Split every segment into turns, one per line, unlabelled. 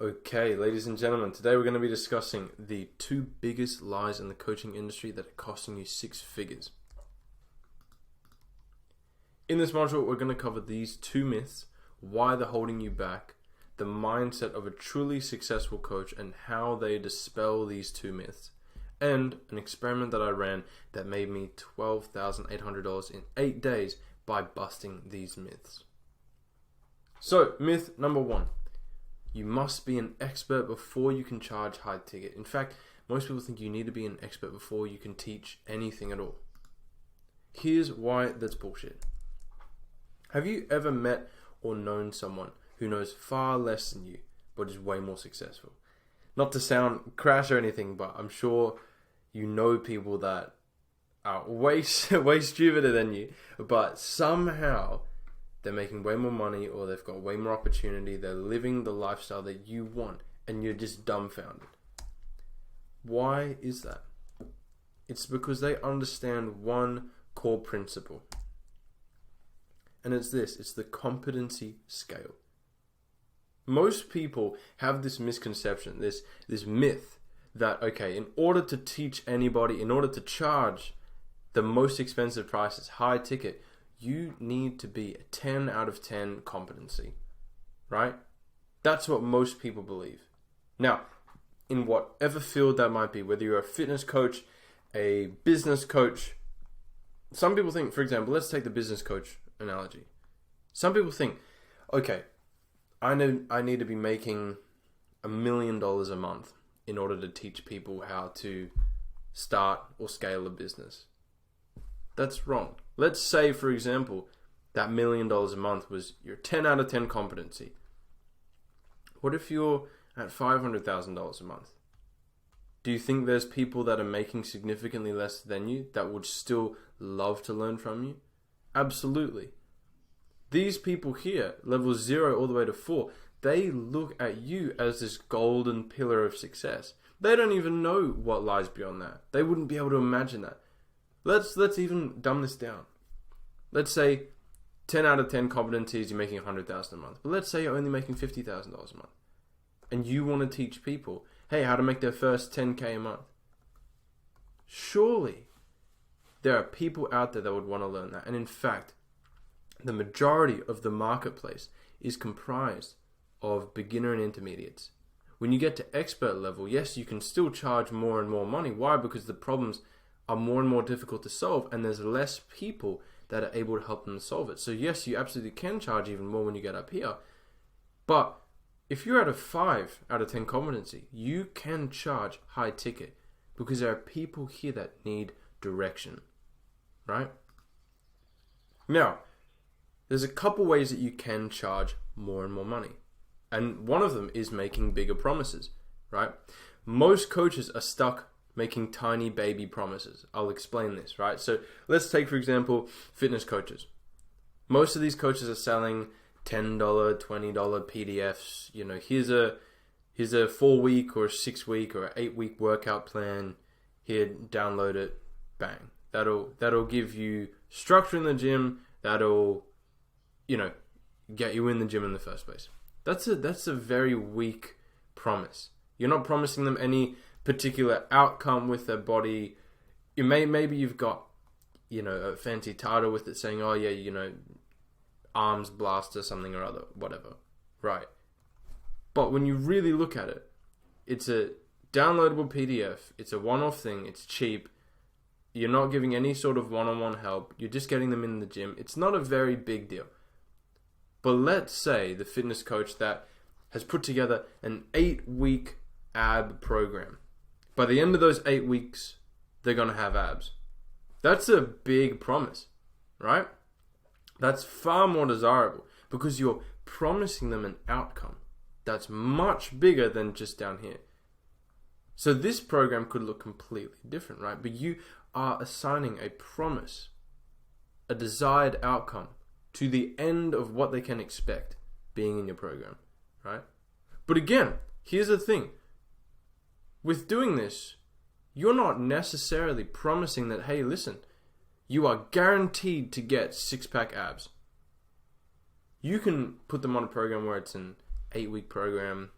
Okay, ladies and gentlemen, today we're going to be discussing the two biggest lies in the coaching industry that are costing you six figures. In this module, we're going to cover these two myths, why they're holding you back, the mindset of a truly successful coach, and how they dispel these two myths, and an experiment that I ran that made me $12,800 in 8 days by busting these myths. So, myth number one. You must be an expert before you can charge high ticket. In fact, most people think you need to be an expert before you can teach anything at all. Here's why that's bullshit. Have you ever met or known someone who knows far less than you, but is way more successful? Not to sound crass or anything, but I'm sure you know people that are way stupider than you, but somehow they're making way more money, or they've got way more opportunity. They're living the lifestyle that you want, and you're just dumbfounded. Why is that? It's because they understand one core principle. And it's this. It's the competency scale. Most people have this misconception, this myth that, okay, in order to teach anybody, in order to charge the most expensive prices, high ticket, you need to be a 10 out of 10 competency, right? That's what most people believe. Now, in whatever field that might be, whether you're a fitness coach, a business coach, some people think, for example, let's take the business coach analogy. Some people think, okay, I need to be making $1 million a month in order to teach people how to start or scale a business. That's wrong. Let's say, for example, that $1 million a month was your 10 out of 10 competency. What if you're at $500,000 a month? Do you think there's people that are making significantly less than you that would still love to learn from you? Absolutely. These people here, level 0 all the way to 4, they look at you as this golden pillar of success. They don't even know what lies beyond that. They wouldn't be able to imagine that. Let's even dumb this down. Let's say 10 out of 10 competencies, you're making $100,000 a month. But let's say you're only making $50,000 a month. And you want to teach people, hey, how to make their first $10K a month. Surely there are people out there that would want to learn that. And in fact, the majority of the marketplace is comprised of beginner and intermediates. When you get to expert level, yes, you can still charge more and more money. Why? Because the problems are more and more difficult to solve, and there's less people that are able to help them solve it. So yes, you absolutely can charge even more when you get up here. But if you're at a 5 out of 10 competency, you can charge high ticket because there are people here that need direction, right? Now, there's a couple ways that you can charge more and more money. And one of them is making bigger promises, right? Most coaches are stuck making tiny baby promises. I'll explain this, right? So let's take, for example, fitness coaches. Most of these coaches are selling $10, $20 PDFs. You know, here's a 4-week or a 6-week or an 8-week workout plan. Here, download it, bang. That'll give you structure in the gym. That'll, get you in the gym in the first place. That's a very weak promise. You're not promising them any particular outcome with their body. Maybe you've got, a fancy title with it saying, oh yeah, arms blaster something or other, whatever. Right. But when you really look at it, it's a downloadable PDF. It's a one-off thing. It's cheap. You're not giving any sort of one-on-one help. You're just getting them in the gym. It's not a very big deal. But let's say the fitness coach that has put together an 8-week ab program. By the end of those 8 weeks, they're going to have abs. That's a big promise, right? That's far more desirable because you're promising them an outcome that's much bigger than just down here. So this program could look completely different, right? But you are assigning a promise, a desired outcome to the end of what they can expect being in your program, right? But again, here's the thing. With doing this, you're not necessarily promising that, hey, listen, you are guaranteed to get 6-pack abs. You can put them on a program where it's an 8-week program,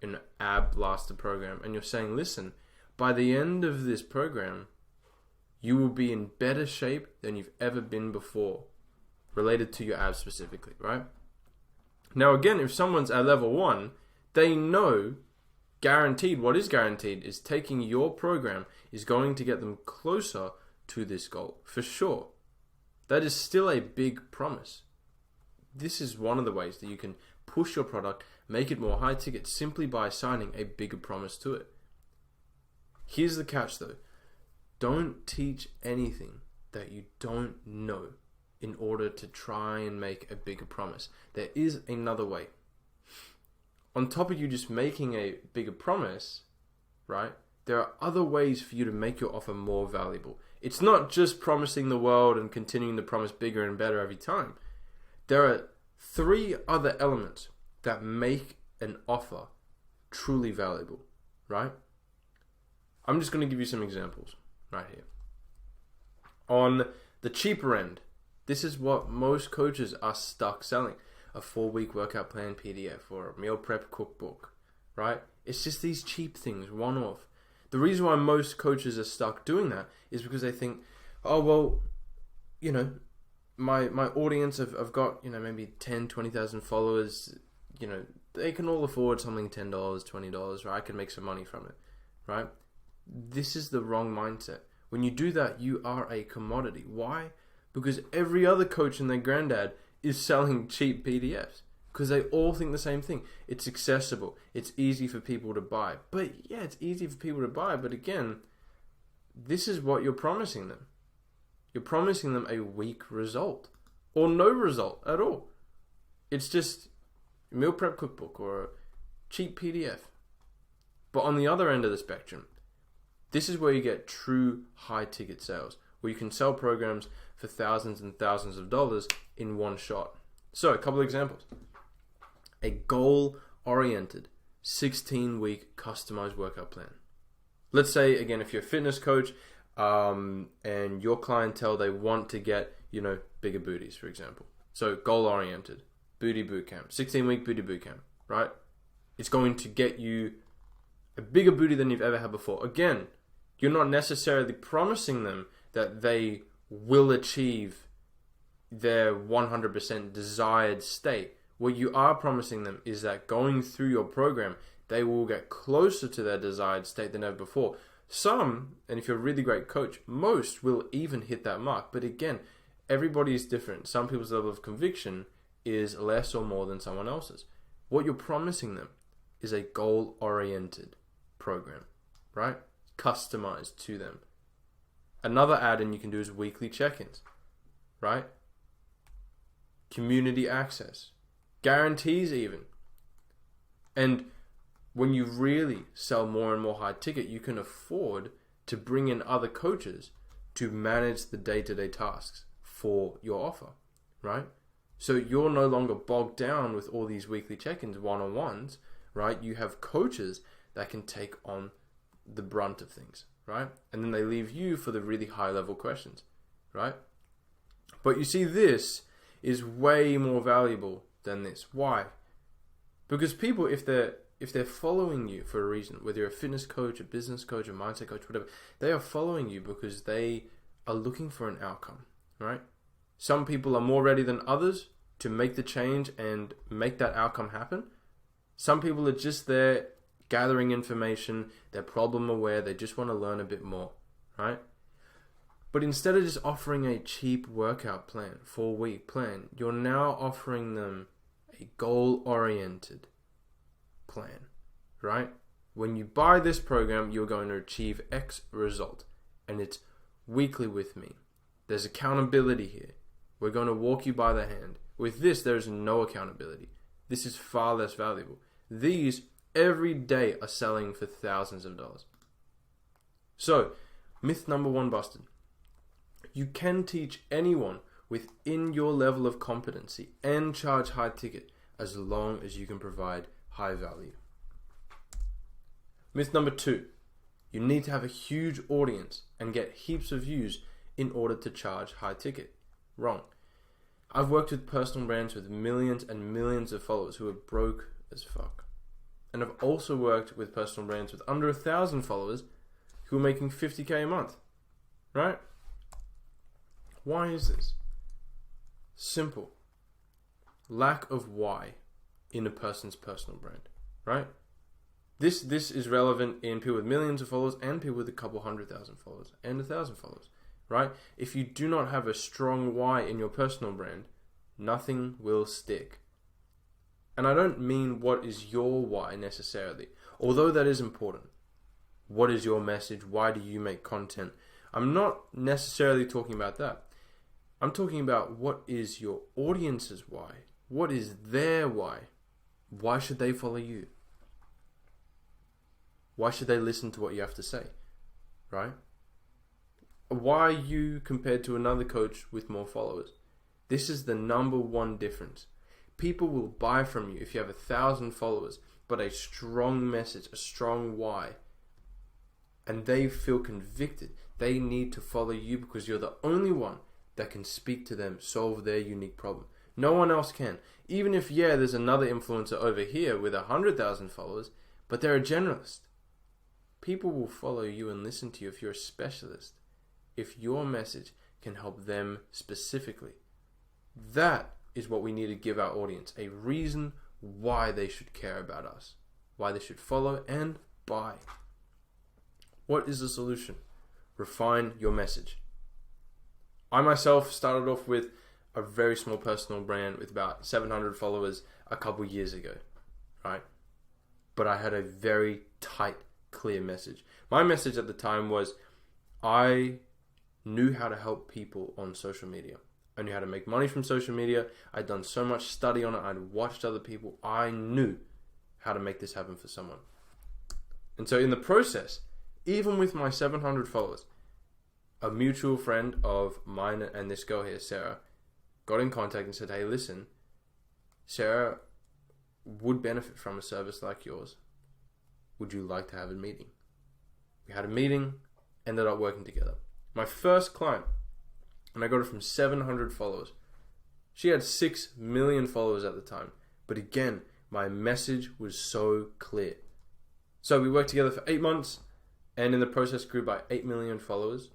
an ab blaster program and you're saying, listen, by the end of this program, you will be in better shape than you've ever been before, related to your abs specifically, right? Now again, if someone's at level 1, they know guaranteed, what is guaranteed is taking your program is going to get them closer to this goal, for sure. That is still a big promise. This is one of the ways that you can push your product, make it more high ticket, simply by assigning a bigger promise to it. Here's the catch though. Don't teach anything that you don't know in order to try and make a bigger promise. There is another way. On top of you just making a bigger promise, right? There are other ways for you to make your offer more valuable. It's not just promising the world and continuing to promise bigger and better every time. There are 3 other elements that make an offer truly valuable, right? I'm just going to give you some examples right here. On the cheaper end, this is what most coaches are stuck selling. A 4-week workout plan PDF or a meal prep cookbook, right? It's just these cheap things, one-off. The reason why most coaches are stuck doing that is because they think, oh, well, you know, my audience have got, you know, maybe 10, 20,000 followers, you know, they can all afford something $10, $20, right? I can make some money from it, right? This is the wrong mindset. When you do that, you are a commodity. Why? Because every other coach and their granddad is selling cheap PDFs because they all think the same thing. It's accessible. It's easy for people to buy. But yeah, it's easy for people to buy. But again, this is what you're promising them. You're promising them a weak result or no result at all. It's just a meal prep cookbook or a cheap PDF. But on the other end of the spectrum, this is where you get true high ticket sales, where you can sell programs for thousands and thousands of dollars in one shot. So a couple of examples. A goal-oriented 16-week customized workout plan. Let's say, again, if you're a fitness coach and your clientele, they want to get, you know, bigger booties, for example. So goal-oriented, booty bootcamp, 16-week booty bootcamp, right? It's going to get you a bigger booty than you've ever had before. Again, you're not necessarily promising them that they will achieve their 100% desired state. What you are promising them is that going through your program, they will get closer to their desired state than ever before. Some, and if you're a really great coach, most will even hit that mark. But again, everybody is different. Some people's level of conviction is less or more than someone else's. What you're promising them is a goal-oriented program, right? Customized to them. Another add-in you can do is weekly check-ins, right? Community access, guarantees even. And when you really sell more and more high ticket, you can afford to bring in other coaches to manage the day-to-day tasks for your offer, right? So you're no longer bogged down with all these weekly check-ins, one-on-ones, right? You have coaches that can take on the brunt of things, right? And then they leave you for the really high-level questions, right? But you see, this is way more valuable than this. Why? Because people, if they're following you for a reason, whether you're a fitness coach, a business coach, a mindset coach, whatever, they are following you because they are looking for an outcome, right? Some people are more ready than others to make the change and make that outcome happen. Some people are just there gathering information, they're problem aware, they just want to learn a bit more, right? But instead of just offering a cheap workout plan, 4-week plan, you're now offering them a goal-oriented plan, right? When you buy this program, you're going to achieve X result, and it's weekly with me. There's accountability here. We're going to walk you by the hand. With this, there's no accountability. This is far less valuable. These every day are selling for thousands of dollars. So, myth number 1 busted. You can teach anyone within your level of competency and charge high ticket as long as you can provide high value. Myth number 2. You need to have a huge audience and get heaps of views in order to charge high ticket. Wrong. I've worked with personal brands with millions and millions of followers who are broke as fuck. And I've also worked with personal brands with under 1,000 followers who are making 50K a month, right? Why is this? Simple. Lack of why in a person's personal brand, right? This is relevant in people with millions of followers and people with a couple 100,000 followers and 1,000 followers, right? If you do not have a strong why in your personal brand, nothing will stick. And I don't mean what is your why necessarily, although that is important. What is your message? Why do you make content? I'm not necessarily talking about that. I'm talking about what is your audience's why? What is their why? Why should they follow you? Why should they listen to what you have to say, right? Why you compared to another coach with more followers? This is the number one difference. People will buy from you if you have 1,000 followers, but a strong message, a strong why, and they feel convicted. They need to follow you because you're the only one that can speak to them, solve their unique problem. No one else can. Even if, there's another influencer over here with 100,000 followers, but they're a generalist. People will follow you and listen to you if you're a specialist, if your message can help them specifically. That is what we need to give our audience, a reason why they should care about us, why they should follow and buy. What is the solution? Refine your message. I myself started off with a very small personal brand with about 700 followers a couple years ago, right? But I had a very tight, clear message. My message at the time was I knew how to help people on social media. I knew how to make money from social media. I'd done so much study on it. I'd watched other people. I knew how to make this happen for someone. And so in the process, even with my 700 followers, a mutual friend of mine and this girl here, Sarah, got in contact and said, hey, listen, Sarah would benefit from a service like yours. Would you like to have a meeting? We had a meeting, ended up working together. My first client, and I got her from 700 followers. She had 6 million followers at the time. But again, my message was so clear. So we worked together for 8 months, and in the process grew by 8 million followers.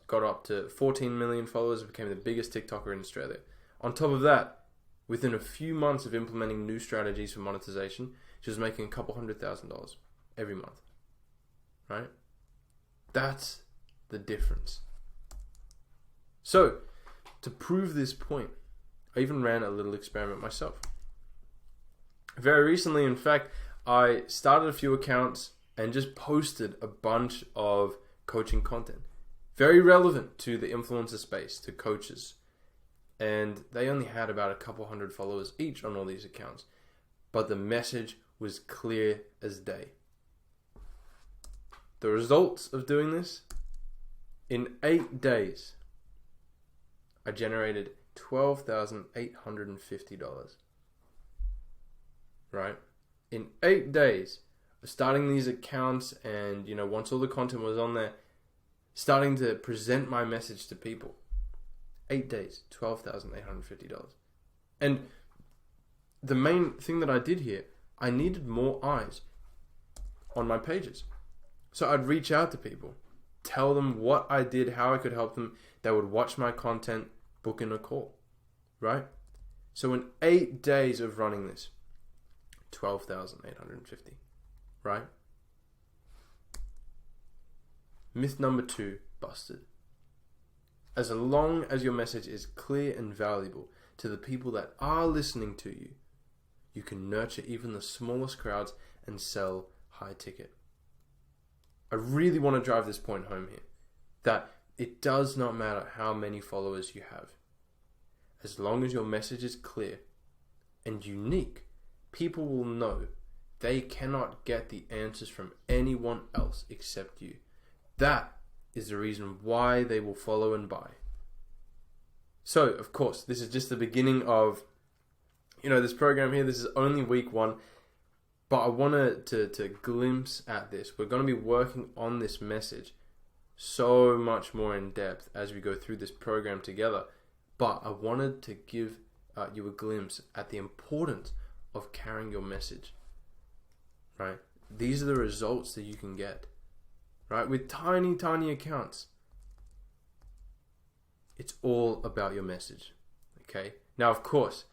Got up to 14 million followers, became the biggest TikToker in Australia. On top of that, within a few months of implementing new strategies for monetization, she was making a couple $100,000 every month. Right? That's the difference. So, to prove this point, I even ran a little experiment myself. Very recently, in fact, I started a few accounts and just posted a bunch of coaching content. Very relevant to the influencer space, to coaches. And they only had about a couple hundred followers each on all these accounts. But the message was clear as day. The results of doing this, in 8 days, I generated $12,850. Right? In 8 days of starting these accounts and, once all the content was on there, starting to present my message to people. 8 days, $12,850. And the main thing that I did here, I needed more eyes on my pages. So I'd reach out to people, tell them what I did, how I could help them. They would watch my content, book in a call, right? So in 8 days of running this, 12,850, right? Myth number 2, busted. As long as your message is clear and valuable to the people that are listening to you, you can nurture even the smallest crowds and sell high ticket. I really want to drive this point home here, that it does not matter how many followers you have. As long as your message is clear and unique, people will know they cannot get the answers from anyone else except you. That is the reason why they will follow and buy. So, of course, this is just the beginning of, this program here. This is only week 1, but I wanted to glimpse at this. We're going to be working on this message so much more in depth as we go through this program together. But I wanted to give you a glimpse at the importance of carrying your message. right? These are the results that you can get, right? With tiny, tiny accounts. It's all about your message, okay? Now, of course,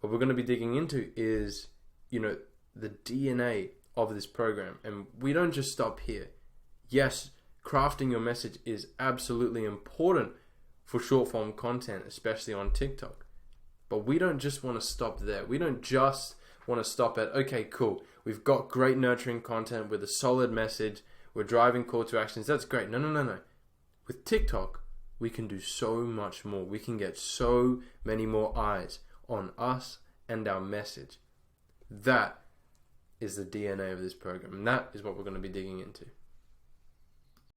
what we're going to be digging into is, the DNA of this program. And we don't just stop here. Yes, crafting your message is absolutely important for short form content, especially on TikTok. But we don't just want to stop there. We don't just want to stop at, okay, cool, we've got great nurturing content with a solid message, we're driving call to actions, that's great. No. With TikTok, we can do so much more. We can get so many more eyes on us and our message. That is the DNA of this program, and that is what we're going to be digging into.